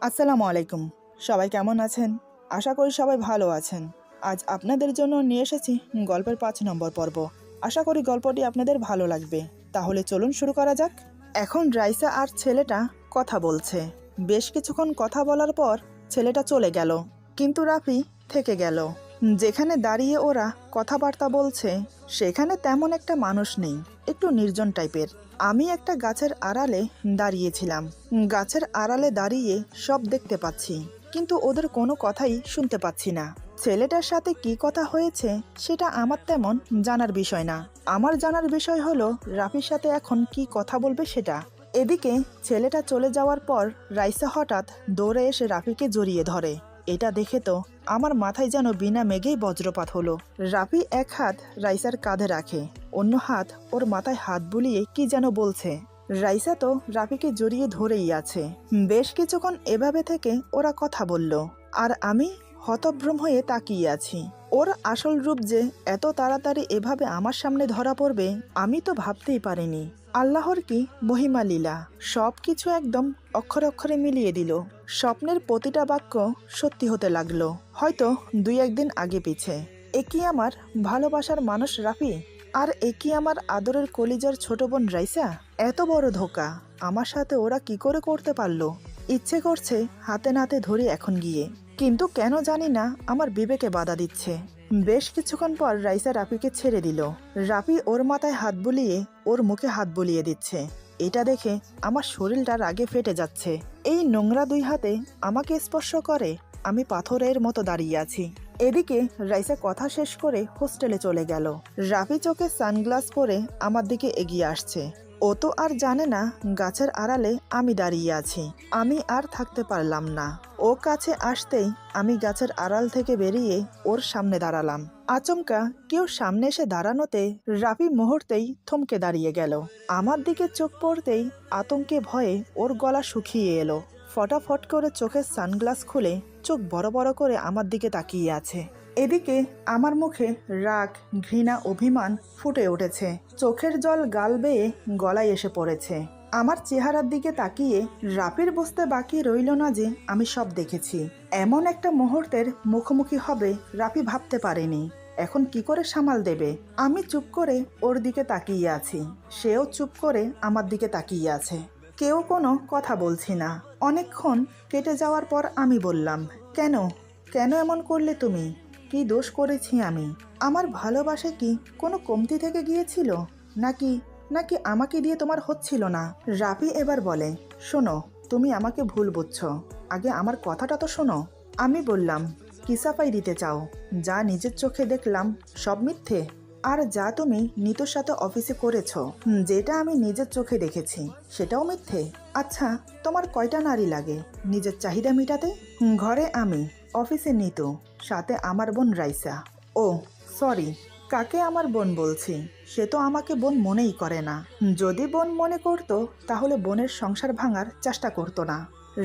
আসসালামু আলাইকুম। সবাই কেমন আছেন? আশা করি সবাই ভালো আছেন। আজ আপনাদের জন্য নিয়ে এসেছি গল্পের ৫ নম্বর পর্ব। আশা করি গল্পটি আপনাদের ভালো লাগবে। তাহলে চলুন শুরু করা যাক। এখন রাইসা আর ছেলেটা কথা বলছে। বেশ কিছুক্ষণ কথা বলার পর ছেলেটা চলে গেল, কিন্তু রাফি থেকে গেল। যেখানে দাঁড়িয়ে ওরা কথাবার্তা বলছে সেখানে তেমন একটা মানুষ নেই, একটু নির্জন টাইপের। আমি একটা গাছের আড়ালে দাঁড়িয়েছিলাম। গাছের আড়ালে দাঁড়িয়ে সব দেখতে পাচ্ছি, কিন্তু ওদের কোনো কথাই শুনতে পাচ্ছি না। ছেলেটার সাথে কি কথা হয়েছে সেটা আমার তেমন জানার বিষয় না। আমার জানার বিষয় হলো রাফির সাথে এখন কি কথা বলবে সেটা। এদিকে ছেলেটা চলে যাওয়ার পর রাইসা হঠাৎ দৌড়ে এসে রাফিকে জড়িয়ে ধরে। এটা দেখে তো আমার মাথায় যেন বিনা মেঘেই বজ্রপাত হলো। রাফি এক হাত রাইসার কাঁধে রাখে, অন্য হাত ওর মাথায় হাত বুলিয়ে কি যেন বলছে। রাইসা তো রাফিকে জড়িয়ে ধরেই আছে। বেশ কিছুক্ষণ এভাবে থেকে ওরা কথা বলল, আর আমি হতভ্রম হয়ে তাকিয়ে আছি। ওর আসল রূপ যে এত তাড়াতাড়ি এভাবে আমার সামনে ধরা পড়বে আমি তো ভাবতেই পারিনি। আল্লাহর কি মহিমা লীলা, সব কিছু একদম অক্ষরে অক্ষরে মিলিয়ে দিল। স্বপ্নের প্রতিটা বাক্য সত্যি হতে লাগলো, হয়তো ২-১ দিন আগে পিছে। এ কি আমার ভালোবাসার মানুষ রাফি, আর এ কি আমার আদরের কলিজার ছোট বোন রাইসা? এত বড় ধোকা আমার সাথে ওরা কি করে করতে পারলো? ইচ্ছে করছে হাতে নাতে ধরি এখন গিয়ে, কিন্তু কেন জানি না আমার বিবেকে বাধা দিচ্ছে। বেশ কিছুক্ষণ পর রাইসা রাফিকে ছেড়ে দিল। রাফি ওর মাথায় হাত বুলিয়ে ওর মুখে হাত বুলিয়ে দিচ্ছে। এটা দেখে আমার শরীরটা রাগে ফেটে যাচ্ছে। এই নোংরা দুই হাতে আমাকে স্পর্শ করে আমি পাথরের মতো দাঁড়িয়ে আছি। এদিকে রাইসা কথা শেষ করে হোস্টেলে চলে গেল। রাফি চোখে সানগ্লাস পরে আমার দিকে এগিয়ে আসছে। ও তো আর জানে না গাছের আড়ালে আমি দাঁড়িয়ে আছি। আমি আর থাকতে পারলাম না। ও কাছে আসতেই আমি গাছের আড়াল থেকে বেরিয়ে ওর সামনে দাঁড়ালাম। আচমকা কেউ সামনে এসে দাঁড়ানোতে রাফি মুহূর্তেই থমকে দাঁড়িয়ে গেল। আমার দিকে চোখ পড়তেই আতঙ্কে ভয়ে ওর গলা শুকিয়ে এলো। ফটাফট করে চোখের সানগ্লাস খুলে চোখ বড় বড় করে আমার দিকে তাকিয়ে আছে। এদিকে আমার মুখে রাগ, ঘৃণা, অভিমান ফুটে উঠেছে। চোখের জল গাল বেয়ে গলায় এসে পড়েছে। আমার চেহারার দিকে তাকিয়ে রাফির বুঝতে বাকি রইল না যে আমি সব দেখেছি। এমন একটা মুহূর্তের মুখোমুখি হবে রাফি ভাবতে পারেনি। এখন কি করে সামাল দেবে? আমি চুপ করে ওর দিকে তাকিয়ে আছি, সেও চুপ করে আমার দিকে তাকিয়ে আছে। কেউ কোনো কথা বলছি না। অনেকক্ষণ কেটে যাওয়ার পর আমি বললাম, কেন কেন এমন করলে তুমি? কি দোষ করেছি আমি? আমার ভালোবাসা কি কোনো কমতি থেকে গিয়েছিল, নাকি নাকি আমাকে দিয়ে তোমার হচ্ছিল না? রাফি এবার বলে, শোনো, তুমি আমাকে ভুল বুঝছো, আগে আমার কথাটা তো শোনো। আমি বললাম, কি সাফাই দিতে চাও? যা নিজের চোখে দেখলাম সব মিথ্যে? আর যা তুমি নিতুর সাথে অফিসে করেছো, যেটা আমি নিজের চোখে দেখেছি, সেটাও মিথ্যে? আচ্ছা, তোমার কয়টা নারী লাগে নিজের চাহিদা মেটাতে? ঘরে আমি, অফিসে নিতু, সাথে আমার বোন রাইসা। ও সরি, কাকে আমার বোন বলছি? সে তো আমাকে বোন মনেই করে না। যদি বোন মনে করতো তাহলে বোনের সংসার ভাঙার চেষ্টা করতো না।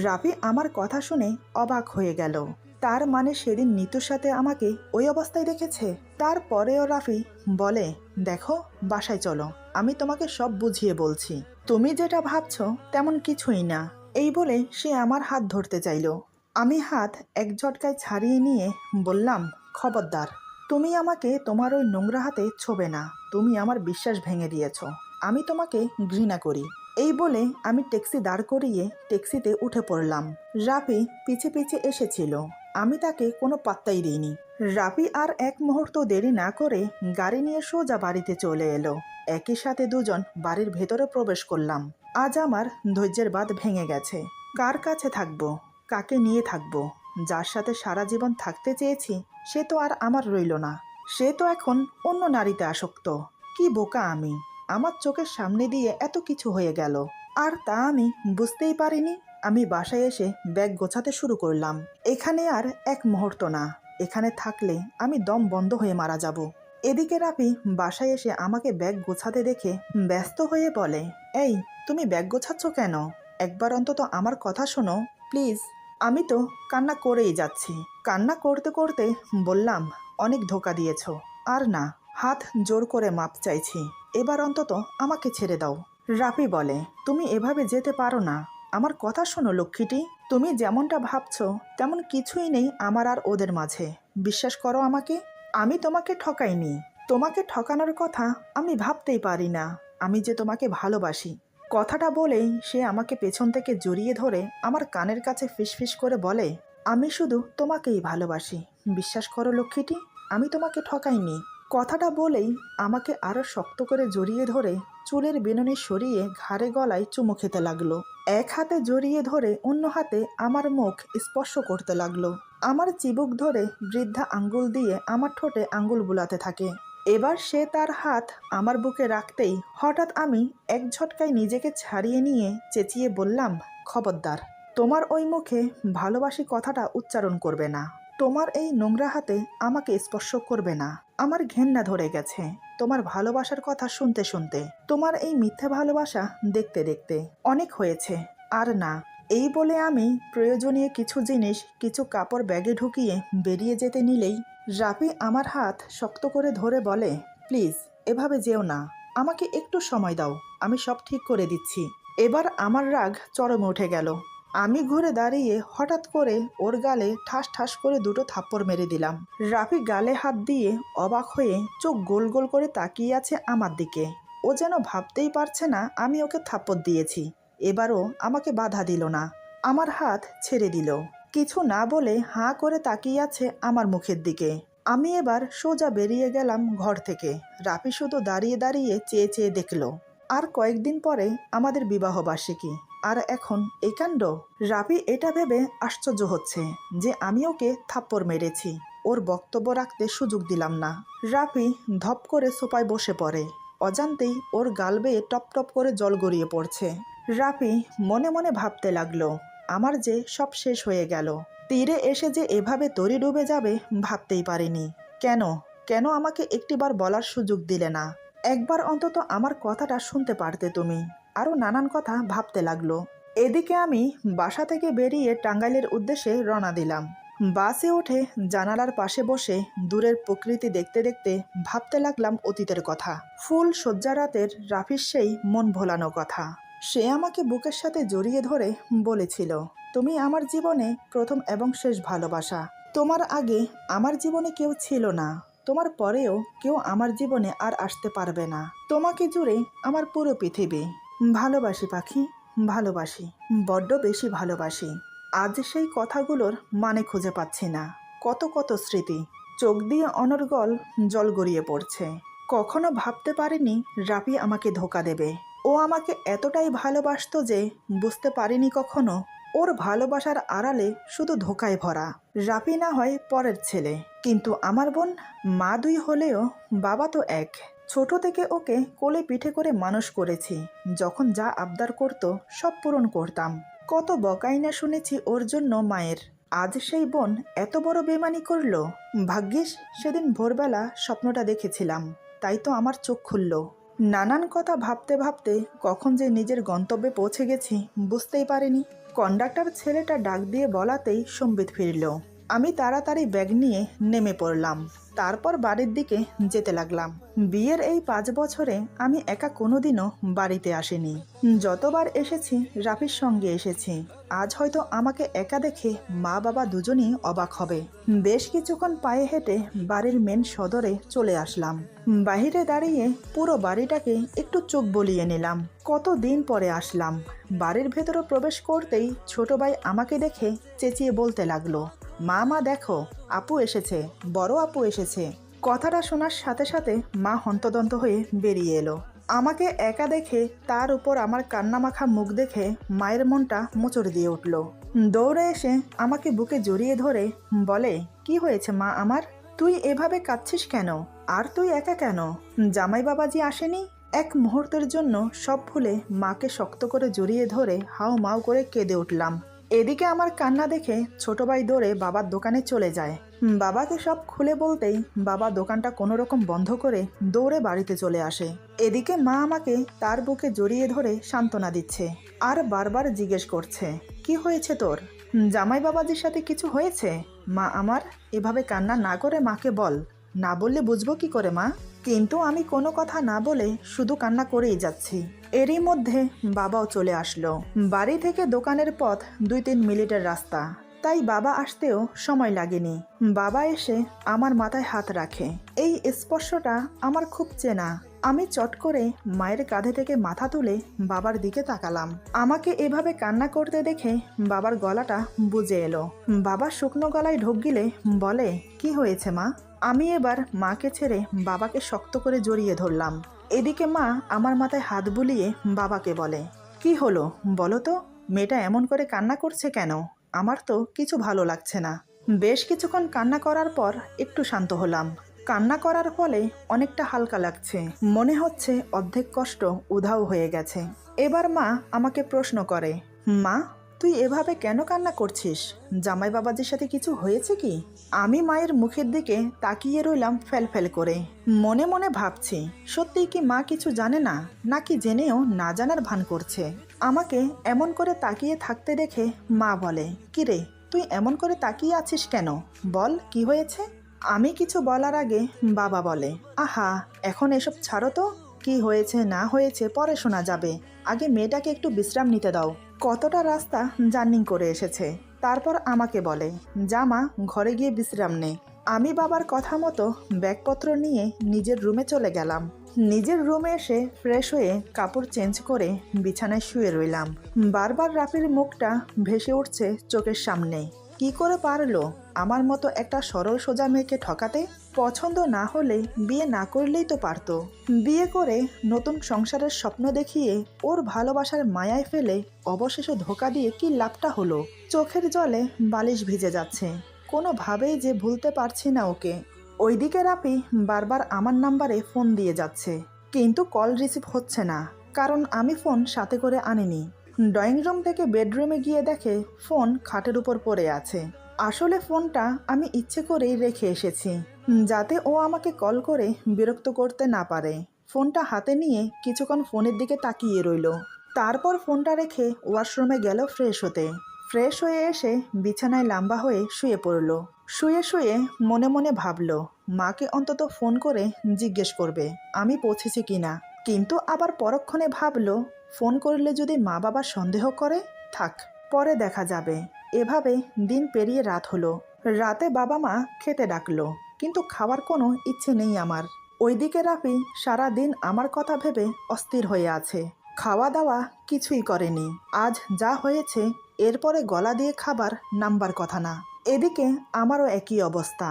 রাফি আমার কথা শুনে অবাক হয়ে গেল। তার মানে সেদিন নিতুর সাথে আমাকে ওই অবস্থায় দেখেছে। তারপরেও রাফি বলে, দেখো, বাসায় চলো, আমি তোমাকে সব বুঝিয়ে বলছি। তুমি যেটা ভাবছো তেমন কিছুই না। এই বলে সে আমার হাত ধরতে চাইল। আমি হাত এক ঝটকায় ছাড়িয়ে নিয়ে বললাম, খবরদার, তুমি আমাকে তোমার ওই নোংরা হাতে ছোবে না। তুমি আমার বিশ্বাস ভেঙে দিয়েছ। আমি তোমাকে ঘৃণা করি। এই বলে আমি ট্যাক্সি দাঁড় করিয়ে ট্যাক্সিতে উঠে পড়লাম। রাফি পিছে পিছে এসেছিল। আমি তাকে কোনো পাত্তাই দিইনি। রাফি আর এক মুহূর্ত দেরি না করে গাড়ি নিয়ে সোজা বাড়িতে চলে এলো। একই সাথে দুজন বাড়ির ভেতরে প্রবেশ করলাম। আজ আমার ধৈর্যের বাঁধ ভেঙে গেছে। কার কাছে থাকবো? কাকে নিয়ে থাকবো? যার সাথে সারা জীবন থাকতে চেয়েছি সে তো আর আমার রইল না। সে তো এখন অন্য নারীতে আসক্ত। কি বোকা আমি! আমার চোখের সামনে দিয়ে এত কিছু হয়ে গেল, আর তা আমি বুঝতেই পারিনি। আমি বাসায় এসে ব্যাগ গোছাতে শুরু করলাম। এখানে আর এক মুহূর্ত না। এখানে থাকলে আমি দম বন্ধ হয়ে মারা যাব। এদিকে রাফি বাসায় এসে আমাকে ব্যাগ গোছাতে দেখে ব্যস্ত হয়ে বলে, এই, তুমি ব্যাগ গোছাচ্ছ কেন? একবার অন্তত আমার কথা শোনো প্লিজ। আমি তো কান্না করেই যাচ্ছি। কান্না করতে করতে বললাম, অনেক ধোঁকা দিয়েছ, আর না, হাত জোর করে মাপ চাইছি, এবার অন্তত আমাকে ছেড়ে দাও। রাফি বলে, তুমি এভাবে যেতে পারো না। আমার কথা শোনো লক্ষ্মীটি, তুমি যেমনটা ভাবছো তেমন কিছুই নেই আমার আর ওদের মাঝে। বিশ্বাস করো আমাকে, আমি তোমাকে ঠকাইনি। তোমাকে ঠকানোর কথা আমি ভাবতেই পারি না। আমি যে তোমাকে ভালোবাসি। কথাটা বলেই সে আমাকে পেছন থেকে জড়িয়ে ধরে আমার কানের কাছে ফিসফিস করে বলে, আমি শুধু তোমাকেই ভালোবাসি। বিশ্বাস করো লক্ষ্মীটি, আমি তোমাকে ঠকাইনি। কথাটা বলেই আমাকে আরো শক্ত করে জড়িয়ে ধরে চুলের বিনুনি সরিয়ে ঘাড়ে গলায় চুমু খেতে লাগলো। এক হাতে জড়িয়ে ধরে অন্য হাতে আমার মুখ স্পর্শ করতে লাগলো। আমার চিবুক ধরে বৃদ্ধা আঙ্গুল দিয়ে আমার ঠোঁটে আঙ্গুল বুলাতে থাকে। এবার সে তার হাত আমার বুকে রাখতেই হঠাৎ আমি এক ঝটকায় নিজেকে ছাড়িয়ে নিয়ে চেঁচিয়ে বললাম, খবরদার, তোমার ওই মুখে ভালোবাসি কথাটা উচ্চারণ করবে না। তোমার এই নোংরা হাতে আমাকে স্পর্শ করবে না। আমার ঘেন্না ধরে গেছে তোমার ভালোবাসার কথা শুনতে শুনতে, তোমার এই মিথ্যে ভালোবাসা দেখতে দেখতে। অনেক হয়েছে, আর না। এই বলে আমি প্রয়োজনীয় কিছু জিনিস কিছু কাপড় ব্যাগে ঢুকিয়ে বেরিয়ে যেতে নিলেই রাফি আমার হাত শক্ত করে ধরে বলে, প্লিজ এভাবে যেও না, আমাকে একটু সময় দাও, আমি সব ঠিক করে দিচ্ছি। এবার আমার রাগ চরমে উঠে গেল। আমি ঘুরে দাঁড়িয়ে হঠাৎ করে ওর গালে ঠাস ঠাস করে দুটো থাপ্পড় মেরে দিলাম। রাফি গালে হাত দিয়ে অবাক হয়ে চোখ গোল গোল করে তাকিয়ে আছে আমার দিকে। ও যেন ভাবতেই পারছে না আমি ওকে থাপ্পড় দিয়েছি। এবারও আমাকে বাধা দিল না, আমার হাত ছেড়ে দিল। কিছু না বলে হাঁ করে তাকিয়ে আছে আমার মুখের দিকে। আমি এবার সোজা বেরিয়ে গেলাম ঘর থেকে। রাফি শুধু দাঁড়িয়ে দাঁড়িয়ে চেয়ে চেয়ে দেখলো। আর কয়েকদিন পরে আমাদের বিবাহবার্ষিকী, আর এখন এই কাণ্ড। রাফি এটা ভেবে আশ্চর্য হচ্ছে যে আমি ওকে থাপ্পড় মেরেছি। ওর বক্তব্য রাখতে সুযোগ দিলাম না। রাফি ধপ করে সোফায় বসে পড়ে। অজান্তেই ওর গাল বেয়ে টপ টপ করে জল গড়িয়ে পড়ছে। রাফি মনে মনে ভাবতে লাগলো, আমার যে সব শেষ হয়ে গেল। তীরে এসে যে এভাবে তরি ডুবে যাবে ভাবতেই পারিনি। কেন কেন আমাকে একটিবার বলার সুযোগ দিলে না? একবার অন্তত আমার কথাটা শুনতে পারতে তুমি। আরও নানান কথা ভাবতে লাগলো। এদিকে আমি বাসা থেকে বেরিয়ে টাঙ্গাইলের উদ্দেশ্যে রওনা দিলাম। বাসে উঠে জানালার পাশে বসে দূরের প্রকৃতি দেখতে দেখতে ভাবতে লাগলাম অতীতের কথা। ফুল শয্যা রাতের রাফির সেই মন ভোলানো কথা। সে আমাকে বুকের সাথে জড়িয়ে ধরে বলেছিল, তুমি আমার জীবনে প্রথম এবং শেষ ভালোবাসা। তোমার আগে আমার জীবনে কেউ ছিল না, তোমার পরেও কেউ আমার জীবনে আর আসতে পারবে না। তোমাকে জুড়ে আমার পুরো পৃথিবী। ভালোবাসি পাখি, ভালোবাসি, বড্ড বেশি ভালোবাসি। আজ সেই কথাগুলোর মানে খুঁজে পাচ্ছি না। কত কত স্মৃতি, চোখ দিয়ে অনর্গল জল গড়িয়ে পড়ছে। কখনো ভাবতে পারিনি রাফি আমাকে ধোঁকা দেবে। ও আমাকে এতটাই ভালোবাসতো যে বুঝতে পারিনি কখনো ওর ভালোবাসার আড়ালে শুধু ধোঁকায় ভরা। রাফি না হয় পরের ছেলে, কিন্তু আমার বোন। মা দুই হলেও বাবা তো এক। ছোট থেকে ওকে কোলে পিঠে করে মানুষ করেছি। যখন যা আবদার করত সব পূরণ করতাম। কত বকাই না শুনেছি ওর জন্য মায়ের। আজ সেই বোন এত বড় বেমানি করলো। ভাগ্যিস সেদিন ভোরবেলা স্বপ্নটা দেখেছিলাম, তাই তো আমার চোখ খুলল। নানান কথা ভাবতে ভাবতে কখন যে নিজের গন্তব্যে পৌঁছে গেছি বুঝতেই পারিনি। কন্ডাক্টর ছেলেটা ডাক দিয়ে বলাতেই সম্বিত ফিরল। আমি তাড়াতাড়ি ব্যাগ নিয়ে নেমে পড়লাম। তারপর বাড়ির দিকে যেতে লাগলাম। বিয়ের এই 5 বছরে আমি একা কোনোদিনও বাড়িতে আসিনি। যতবার এসেছি রাফির সঙ্গে এসেছি। আজ হয়তো আমাকে একা দেখে মা বাবা দুজনই অবাক হবে। বেশ কিছুক্ষণ পায়ে হেঁটে বাড়ির মেন সদরে চলে আসলাম। বাহিরে দাঁড়িয়ে পুরো বাড়িটাকে একটু চোখ বলিয়ে নিলাম। কতদিন পরে আসলাম। বাড়ির ভেতরে প্রবেশ করতেই ছোট ভাই আমাকে দেখে চেঁচিয়ে বলতে লাগলো, মা মা দেখো, আপু এসেছে, বড় আপু এসেছে। কথাটা শোনার সাথে সাথে মা হন্তদন্ত হয়ে বেরিয়ে এলো। আমাকে একা দেখে তার উপর আমার কান্নামাখা মুখ দেখে মায়ের মনটা মোচড় দিয়ে উঠল। দৌড়ে এসে আমাকে বুকে জড়িয়ে ধরে বলে, কি হয়েছে মা আমার? তুই এভাবে কাঁদছিস কেন? আর তুই একা কেন? জামাই বাবাজি আসেনি? এক মুহূর্তের জন্য সব ভুলে মাকে শক্ত করে জড়িয়ে ধরে হাউ মাউ করে কেঁদে উঠলাম। এদিকে আমার কান্না দেখে ছোট ভাই দৌড়ে বাবার দোকানে চলে যায়। বাবাকে সব খুলে বলতেই বাবা দোকানটা কোনো রকম বন্ধ করে দৌড়ে বাড়িতে চলে আসে। এদিকে মা আমাকে তার বুকে জড়িয়ে ধরে সান্ত্বনা দিচ্ছে আর বারবার জিজ্ঞেস করছে, কি হয়েছে তোর? জামাই বাবাজির সাথে কিছু হয়েছে? মা আমার, এভাবে কান্না না করে মাকে বল। না বললে বুঝবো কি করে মা? কিন্তু আমি কোনো কথা না বলে শুধু কান্না করেই যাচ্ছি। এরই মধ্যে বাবাও চলে আসলো। বাড়ি থেকে দোকানের পথ 2-3 মিনিটের রাস্তা, তাই বাবা আসতেও সময় লাগেনি। বাবা এসে আমার মাথায় হাত রাখে। এই স্পর্শটা আমার খুব চেনা। আমি চট করে মায়ের কাঁধে থেকে মাথা তুলে বাবার দিকে তাকালাম। আমাকে এভাবে কান্না করতে দেখে বাবার গলাটা বুজে এলো। বাবা শুকনো গলায় ঢোক গিলে বলে, কি হয়েছে মা? আমি এবার মাকে ছেড়ে বাবাকে শক্ত করে জড়িয়ে ধরলাম। এদিকে মা আমার মাথায় হাত বুলিয়ে বাবাকে বলে, কি হলো বলো তো? মেয়েটা এমন করে কান্না করছে কেন? আমার তো কিছু ভালো লাগছে না। বেশ কিছুক্ষণ কান্না করার পর একটু শান্ত হলাম। কান্না করার ফলে অনেকটা হালকা লাগছে। মনে হচ্ছে অর্ধেক কষ্ট উধাও হয়ে গেছে। এবার মা আমাকে প্রশ্ন করে, মা তুই এভাবে কেন কান্না করছিস? জামাই বাবাজির সাথে কিছু হয়েছে কি? আমি মায়ের মুখের দিকে তাকিয়ে রইলাম ফেলফেল করে। মনে মনে ভাবছি, সত্যিই কি মা কিছু জানে না, নাকি জেনেও না জানার ভান করছে? আমাকে এমন করে তাকিয়ে থাকতে দেখে মা বলে, কিরে তুই এমন করে তাকিয়ে আছিস কেন? বল কি হয়েছে? আমি কিছু বলার আগে বাবা বলে, আহা এখন এসব ছাড়ো তো। কি হয়েছে না হয়েছে পরে শোনা যাবে। আগে মেয়েটাকে একটু বিশ্রাম নিতে দাও। কতটা রাস্তা জার্নি করে এসেছে। তারপর আমাকে বলে, যা মা ঘরে গিয়ে বিশ্রাম নে। আমি বাবার কথা মতো ব্যাগপত্র নিয়ে নিজের রুমে চলে গেলাম। নিজের রুমে এসে ফ্রেশ হয়ে কাপড় চেঞ্জ করে বিছানায় শুয়ে রইলাম। বারবার রাফির মুখটা ভেসে উঠছে চোখের সামনে। কি করে পারলো আমার মতো একটা সরল সোজা মেয়েকে ঠকাতে? পছন্দ না হলে বিয়ে না করলেই তো পারতো। বিয়ে করে নতুন সংসারের স্বপ্ন দেখিয়ে ওর ভালোবাসার মায়ায় ফেলে অবশেষে ধোকা দিয়ে কি লাভটা হলো? চোখের জলে বালিশ ভিজে যাচ্ছে। কোনোভাবেই যে ভুলতে পারছি না ওকে। ওইদিকে রাফি বারবার আমার নাম্বারে ফোন দিয়ে যাচ্ছে, কিন্তু কল রিসিভ হচ্ছে না, কারণ আমি ফোন সাথে করে আনিনি। ড্রয়িং রুম থেকে বেডরুমে গিয়ে দেখে ফোন খাটের উপর পড়ে আছে। আসলে ফোনটা আমি ইচ্ছে করেই রেখে এসেছি, যাতে ও আমাকে কল করে বিরক্ত করতে না পারে। ফোনটা হাতে নিয়ে কিছুক্ষণ ফোনের দিকে তাকিয়ে রইল। তারপর ফোনটা রেখে ওয়াশরুমে গেল ফ্রেশ হতে। ফ্রেশ হয়ে এসে বিছানায় লম্বা হয়ে শুয়ে পড়ল। শুয়ে শুয়ে মনে মনে ভাবল, মাকে অন্তত ফোন করে জিজ্ঞেস করবে আমি পৌঁছেছি কিনা। কিন্তু আবার পরক্ষণে ভাবল, ফোন করলে যদি মা বাবা সন্দেহ করে, থাক পরে দেখা যাবে। এভাবে দিন পেরিয়ে রাত হলো। রাতে বাবা মা খেতে ডাকলো, কিন্তু খাওয়ার কোনো ইচ্ছে নেই আমার। ওইদিকে রাফি সারা দিন আমার কথা ভেবে অস্থির হয়ে আছে। খাওয়া দাওয়া কিছুই করেনি। আজ যা হয়েছে এরপরে গলা দিয়ে খাবার নামবার কথা না। এদিকে আমারও একই অবস্থা।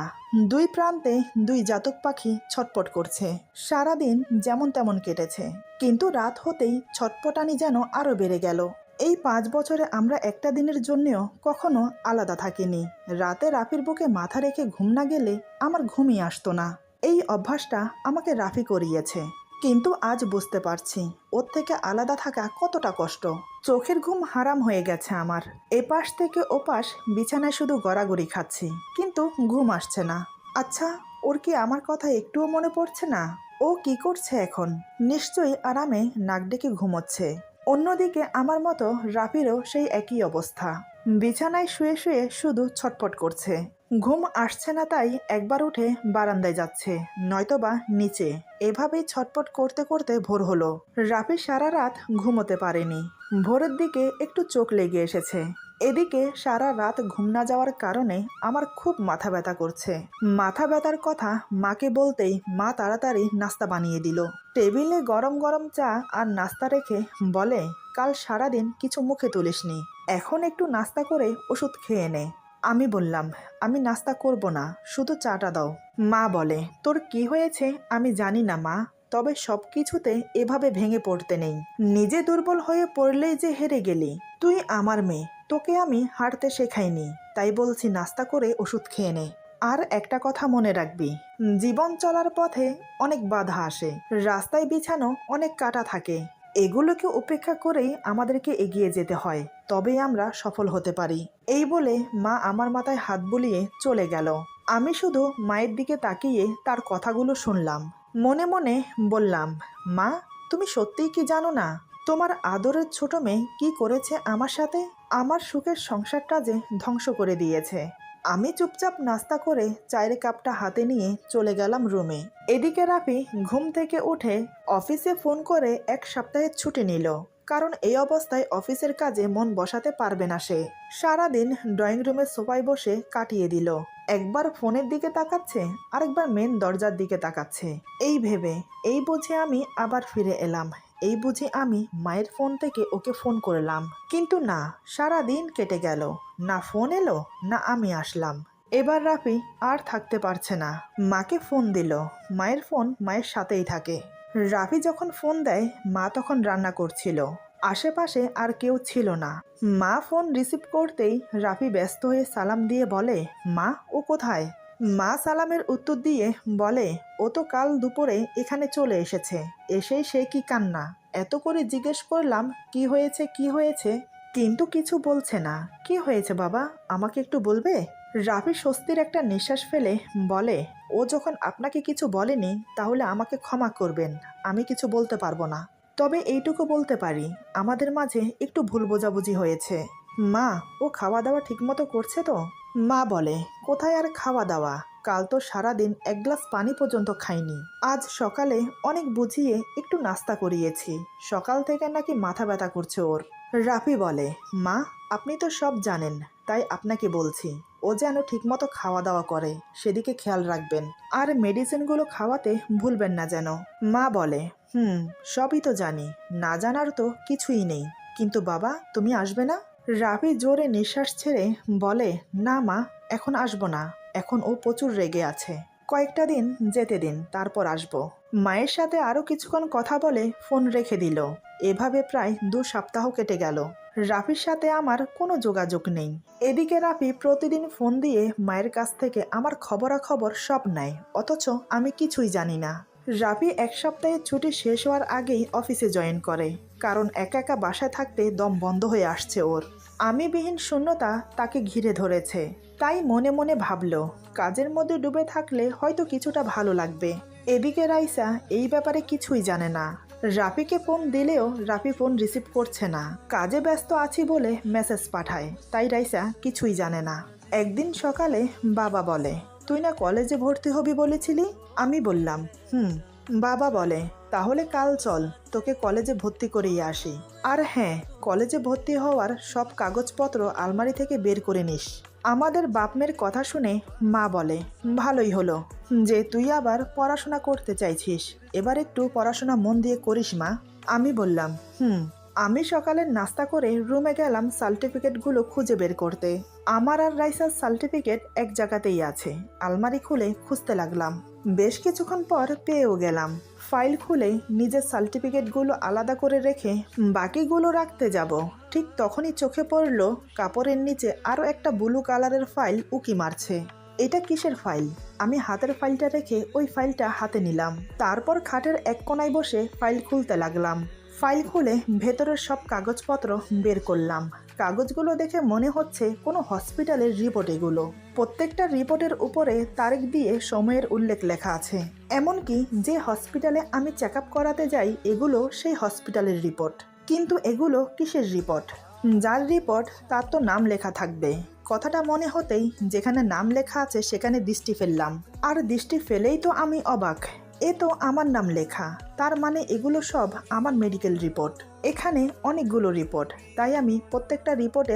দুই প্রান্তে দুই জাতক পাখি ছটপট করছে। সারাদিন যেমন তেমন কেটেছে, কিন্তু রাত হতেই ছটপটানি যেন আরো বেড়ে গেল। এই 5 বছরে আমরা একটা দিনের জন্যও কখনো আলাদা থাকিনি। রাতে রাফির বুকে মাথা রেখে ঘুম না গেলে আমার ঘুমই আসতো না। এই অভ্যাসটা আমাকে রাফি করিয়েছে, কিন্তু আজ বুঝতে পারছি ওর থেকে আলাদা থাকা কতটা কষ্ট। চোখের ঘুম হারাম হয়ে গেছে আমার। এপাশ থেকে ওপাশ বিছানায় শুধু গড়াগড়ি খাচ্ছি, কিন্তু ঘুম আসছে না। আচ্ছা, ওর কি আমার কথা একটুও মনে পড়ছে না? ও কি করছে এখন? নিশ্চয়ই আরামে নাক ডেকে ঘুমোচ্ছে। অন্যদিকে আমার মতো রাফিরও সেই একই অবস্থা। বিছানায় শুয়ে শুয়ে শুধু ছটফট করছে। ঘুম আসছে না তাই একবার উঠে বারান্দায় যাচ্ছে, নয়তোবা নিচে। এভাবেই ছটফট করতে করতে ভোর হলো। রাফি সারা রাত ঘুমোতে পারেনি। ভোরের দিকে একটু চোখ লেগে এসেছে। এদিকে সারা রাত ঘুম না যাওয়ার কারণে আমার খুব মাথা ব্যথা করছে। মাথা ব্যথার কথা মাকে বলতেই মা তাড়াতাড়ি নাস্তা বানিয়ে দিল। টেবিলে গরম গরম চা আর নাস্তা রেখে বলে, কাল সারাদিন কিছু মুখে তুলিসনি, এখন একটু নাস্তা করে ওষুধ খেয়ে নে। আমি বললাম, আমি নাস্তা করব না, শুধু চাটা দাও। মা বলে, তোর কি হয়েছে আমি জানি না মা, তবে সব কিছুতে এভাবে ভেঙে পড়তে নেই। নিজে দুর্বল হয়ে পড়লেই যে হেরে গেলি। তুই আমার মেয়ে, তোকে আমি হাঁটতে শেখাইনি, তাই বলছি নাস্তা করে ওষুধ খেয়ে নে। আর একটা কথা মনে রাখবি, জীবন চলার পথে অনেক বাধা আসে, রাস্তায় বিছানো অনেক কাঁটা থাকে। এগুলোকে উপেক্ষা করেই আমাদেরকে এগিয়ে যেতে হয়, তবেই আমরা সফল হতে পারি। এই বলে মা আমার মাথায় হাত বুলিয়ে চলে গেল। আমি শুধু মায়ের দিকে তাকিয়ে তার কথাগুলো শুনলাম। মনে মনে বললাম, মা তুমি সত্যিই কি জানো না তোমার আদরের ছোট মেয়ে কি করেছে আমার সাথে? আমার সুখের সংসারটা যে ধ্বংস করে দিয়েছে। আমি চুপচাপ নাস্তা করে চায়ের কাপটা হাতে নিয়ে চলে গেলাম রুমে। এদিকে রাফি ঘুম থেকে উঠে অফিসে ফোন করে 1 সপ্তাহের ছুটি নিল, কারণ এই অবস্থায় অফিসের কাজে মন বসাতে পারবে না সে। সারাদিন ড্রয়িং রুমের সোফায় বসে কাটিয়ে দিল। একবার ফোনের দিকে তাকাচ্ছে, আরেকবার মেন দরজার দিকে তাকাচ্ছে। এই ভেবে এই বুঝে আমি আবার ফিরে এলাম, এই বুঝে আমি মায়ের ফোন থেকে ওকে ফোন করলাম, কিন্তু না, সারা দিন কেটে গেল, না ফোন এলো না আমি আসলাম। এবার রাফি আর থাকতে পারছে না, মাকে ফোন দিল। মায়ের ফোন মায়ের সাথেই থাকে। রাফি যখন ফোন দেয় মা তখন রান্না করছিল, আশেপাশে আর কেউ ছিল না। মা ফোন রিসিভ করতেই রাফি ব্যস্ত হয়ে সালাম দিয়ে বলে, মা ও কোথায়? মা সালামের উত্তর দিয়ে বলে, ও তো কাল দুপুরে এখানে চলে এসেছে, এসেই সে কি কান্না। এত করে জিজ্ঞেস করলাম কি হয়েছে কি হয়েছে, কিন্তু কিছু বলছে না। কি হয়েছে বাবা, আমাকে একটু বলবে? রাফি স্বস্তির একটা নিঃশ্বাস ফেলে বলে, ও যখন আপনাকে কিছু বলেনি তাহলে আমাকে ক্ষমা করবেন, আমি কিছু বলতে পারবো না। তবে এইটুকু বলতে পারি, আমাদের মাঝে একটু ভুল বোঝাবুঝি হয়েছে। মা, ও খাওয়া দাওয়া ঠিকমতো করছে তো? মা বলে, কোথায় আর খাওয়া দাওয়া, কাল তো সারাদিন 1 গ্লাস পানি পর্যন্ত খাইনি। আজ সকালে অনেক বুঝিয়ে একটু নাস্তা করিয়েছি, সকাল থেকে নাকি মাথা ব্যথা করছে ওর। রাফি বলে, মা আপনি তো সব জানেন, তাই আপনাকে বলছি, ও যেন ঠিকমতো খাওয়া দাওয়া করে, সেদিকে খেয়াল রাখবেন, আর মেডিসিনগুলো খাওয়াতে ভুলবেন না যেন। মা বলে, সবই তো জানি, না জানার তো কিছুই নেই, কিন্তু বাবা তুমি আসবে না? রাফি জোরে নিঃশ্বাস ছেড়ে বলে, না মা, এখন আসবো না, এখন ও প্রচুর রেগে আছে, কয়েকটা দিন যেতে দিন, তারপর আসবো। মায়ের সাথে আরও কিছুক্ষণ কথা বলে ফোন রেখে দিল। এভাবে প্রায় 2 সপ্তাহ কেটে গেল। রাফির সাথে আমার কোনো যোগাযোগ নেই। এদিকে রাফি প্রতিদিন ফোন দিয়ে মায়ের কাছ থেকে আমার খবরাখবর সব নেয়, অথচ আমি কিছুই জানি না। রাফি 1 সপ্তাহের ছুটি শেষ হওয়ার আগেই অফিসে জয়েন করে, কারণ একা একা বাসায় থাকতে দম বন্ধ হয়ে আসছে ওর। আমি বিহীন শূন্যতা তাকে ঘিরে ধরেছে, তাই মনে মনে ভাবলো কাজের মধ্যে ডুবে থাকলে হয়তো কিছুটা ভালো লাগবে। এদিকে রাইসা এই ব্যাপারে কিছুই জানে না। রাফিকে ফোন দিলেও রাফি ফোন রিসিভ করছে না, কাজে ব্যস্ত আছি বলে মেসেজ পাঠায়, তাই রাইসা কিছুই জানে না। একদিন সকালে বাবা বলে, তুই না কলেজে ভর্তি হবি বলেছিলি? আমি বললাম বাবা বলে, তাহলে কাল চল, তোকে কলেজে ভর্তি করিয়ে আসি। আর হ্যাঁ, কলেজে ভর্তি হওয়ার সব কাগজপত্র আলমারি থেকে বের করে নিস। আমাদের বাপমের কথা শুনে মা বলে, ভালোই হলো যে তুই আবার পড়াশোনা করতে চাইছিস, এবার একটু পড়াশোনা মন দিয়ে করিস মা। আমি বললাম আমি সকালের নাস্তা করে রুমে গেলাম সার্টিফিকেটগুলো খুঁজে বের করতে। আমার আর রাইসার সার্টিফিকেট এক জায়গাতেই আছে। আলমারি খুলে খুঁজতে লাগলাম, বেশ কিছুক্ষণ পর পেয়েও গেলাম। ফাইল খুলে নিজের সার্টিফিকেটগুলো আলাদা করে রেখে বাকিগুলো রাখতে যাব, ঠিক তখনই চোখে পড়ল কাপড়ের নিচে আরও একটা ব্লু কালারের ফাইল উকি মারছে। এটা কিসের ফাইল? আমি হাতের ফাইলটা রেখে ওই ফাইলটা হাতে নিলাম, তারপর খাটের এক কোনায় বসে ফাইল খুলতে লাগলাম। ফাইল খুলে ভেতরের সব কাগজপত্র বের করলাম। কাগজগুলো দেখে মনে হচ্ছে কোনো হসপিটালের রিপোর্ট এগুলো। প্রত্যেকটা রিপোর্টের উপরে তারিখ দিয়ে সময়ের উল্লেখ লেখা আছে। এমনকি যে হসপিটালে আমি চেক আপ করাতে যাই এগুলো সেই হসপিটালের রিপোর্ট। কিন্তু এগুলো কিসের রিপোর্ট? যার রিপোর্ট তার তো নাম লেখা থাকবে। কথাটা মনে হতেই যেখানে নাম লেখা আছে সেখানে দৃষ্টি ফেললাম, আর দৃষ্টি ফেলেই তো আমি অবাক, এ তো আমার নাম লেখা, তার মানে এগুলো সব আমার মেডিকেল রিপোর্ট। এখানে অনেকগুলো রিপোর্ট, তাই আমি প্রত্যেকটা রিপোর্টে